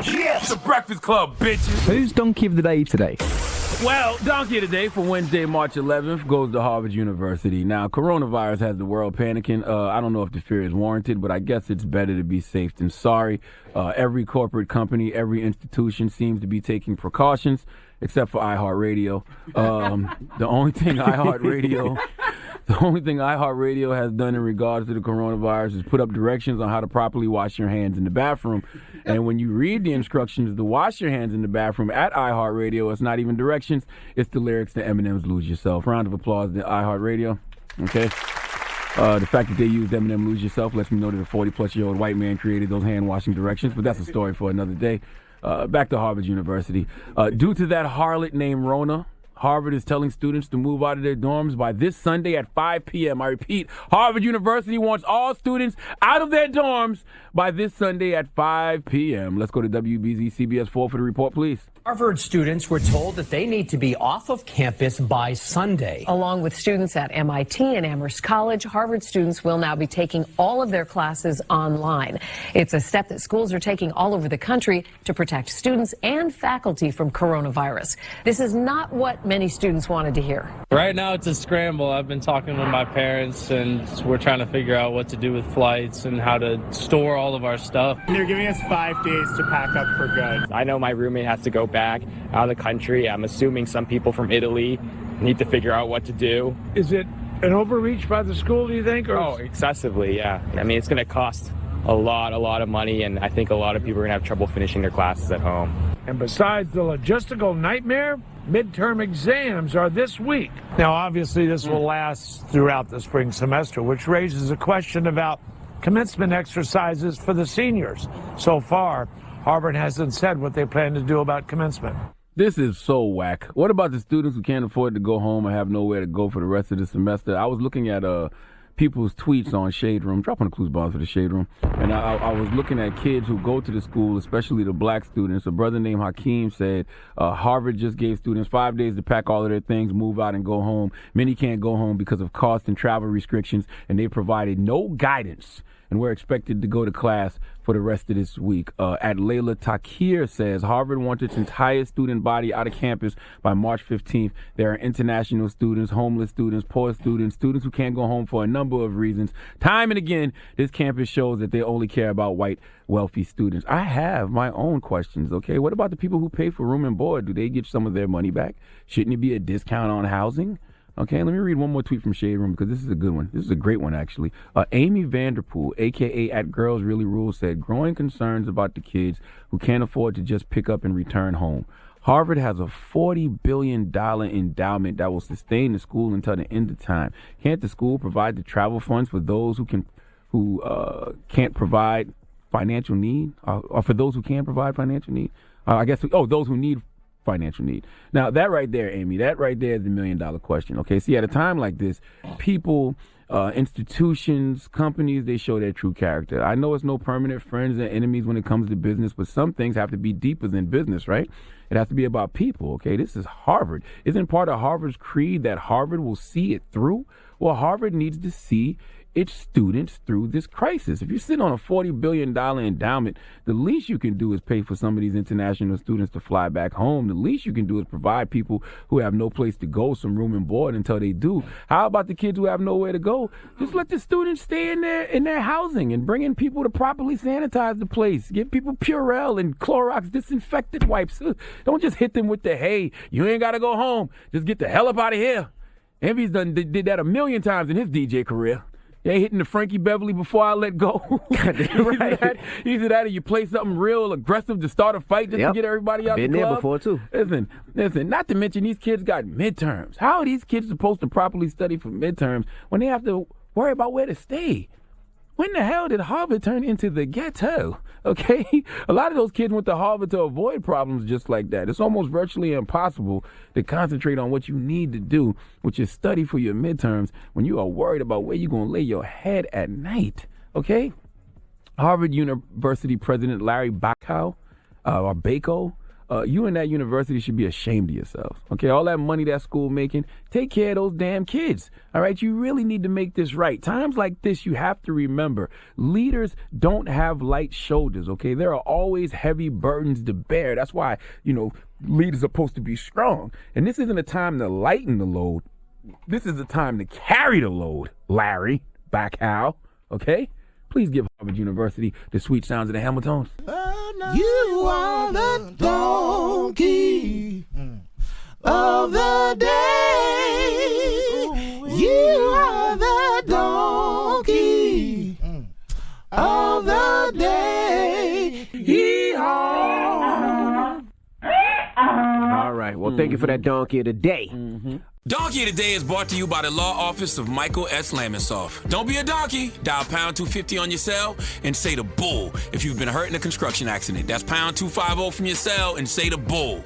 Yes, the Breakfast Club, bitches. Who's Donkey of the Day today? Well, Donkey of the Day for Wednesday, March 11th goes to Harvard University. Now, coronavirus has the world panicking. I don't know if the fear is warranted, but I guess it's better to be safe than sorry. Every corporate company, every institution seems to be taking precautions, except for iHeartRadio. The only thing iHeartRadio has done in regards to the coronavirus is put up directions on how to properly wash your hands in the bathroom. And when you read the instructions to wash your hands in the bathroom at iHeartRadio, it's not even directions. It's the lyrics to Eminem's Lose Yourself. Round of applause to iHeartRadio. Okay. The fact that they used Eminem Lose Yourself lets me know that a 40-plus-year-old white man created those hand-washing directions, but that's a story for another day. Back to Harvard University. Due to that harlot named Rona, Harvard is telling students to move out of their dorms by this Sunday at 5 p.m. I repeat, Harvard University wants all students out of their dorms by this Sunday at 5 p.m. Let's go to WBZ CBS 4 for the report, please. Harvard students were told that they need to be off of campus by Sunday. Along with students at MIT and Amherst College, Harvard students will now be taking all of their classes online. It's a step that schools are taking all over the country to protect students and faculty from coronavirus. This is not what many students wanted to hear. Right now it's a scramble. I've been talking with my parents and we're trying to figure out what to do with flights and how to store all of our stuff. They're giving us 5 days to pack up for good. I know my roommate has to go back out of the country. I'm assuming some people from Italy need to figure out what to do. Is it an overreach by the school, do you think? Or? Oh, excessively, yeah. I mean, it's going to cost a lot of money, and I think a lot of people are going to have trouble finishing their classes at home. And besides the logistical nightmare, midterm exams are this week. Now, obviously, this will last throughout the spring semester, which raises a question about commencement exercises for the seniors. So far, Harvard hasn't said what they plan to do about commencement. This is so whack. What about the students who can't afford to go home and have nowhere to go for the rest of the semester? I was looking at people's tweets on Shade Room, dropping the clues bombs for the Shade Room, and I was looking at kids who go to the school, especially the black students. A brother named Hakeem said Harvard just gave students 5 days to pack all of their things, move out, and go home. Many can't go home because of cost and travel restrictions, and they provided no guidance. And we're expected to go to class for the rest of this week. At Layla Takir says, Harvard wants its entire student body out of campus by March 15th. There are international students, homeless students, poor students, students who can't go home for a number of reasons. Time and again, this campus shows that they only care about white, wealthy students. I have my own questions, okay? What about the people who pay for room and board? Do they get some of their money back? Shouldn't it be a discount on housing? Okay, let me read one more tweet from Shade Room because this is a good one. This is a great one, actually. Amy Vanderpool, a.k.a. at Girls Really Rule, said, growing concerns about the kids who can't afford to just pick up and return home. Harvard has a $40 billion endowment that will sustain the school until the end of time. Can't the school provide the travel funds for those who can't provide financial need? Or for those who can provide financial need? Those who need financial need. Now, that right there, Amy, that right there is the $1 million question. Okay, see, at a time like this, people, institutions, companies, they show their true character. I know it's no permanent friends and enemies when it comes to business, but some things have to be deeper than business, right? It has to be about people, okay? This is Harvard. Isn't part of Harvard's creed that Harvard will see it through? Well, Harvard needs to see its students through this crisis. If you sit on a $40 billion endowment, the least you can do is pay for some of these international students to fly back home. The least you can do is provide people who have no place to go some room and board until they do. How about the kids who have nowhere to go? Just let the students stay in their housing and bring in people to properly sanitize the place. Give people Purell and Clorox disinfectant wipes. Don't just hit them with the, hey, you ain't got to go home. Just get the hell up out of here. Envy's did that 1,000,000 times in his DJ career. Yeah, hitting the Frankie Beverly before I let go. Right. Either that or you play something real aggressive to start a fight just to get everybody out the club. Been there before, too. Listen, not to mention these kids got midterms. How are these kids supposed to properly study for midterms when they have to worry about where to stay? When the hell did Harvard turn into the ghetto? Okay? A lot of those kids went to Harvard to avoid problems just like that. It's almost virtually impossible to concentrate on what you need to do, which is study for your midterms, when you are worried about where you're going to lay your head at night. Okay? Harvard University President Larry Bacow, you and that university should be ashamed of yourselves. Okay, all that money that school making, take care of those damn kids. All right, you really need to make this right. Times like this, you have to remember, leaders don't have light shoulders. Okay, there are always heavy burdens to bear. That's why, leaders are supposed to be strong. And this isn't a time to lighten the load. This is a time to carry the load, Larry, back Hal. Okay, please give Harvard University the sweet sounds of the Hamiltons. You are the donkey of the day. You are the donkey of the day. Yee-haw. All right. Well, thank you for that donkey of the day. Donkey of the Day is brought to you by the law office of Michael S. Lamonsoff. Don't be a donkey. Dial pound 250 on your cell and say the bull if you've been hurt in a construction accident. That's pound 250 from your cell and say the bull.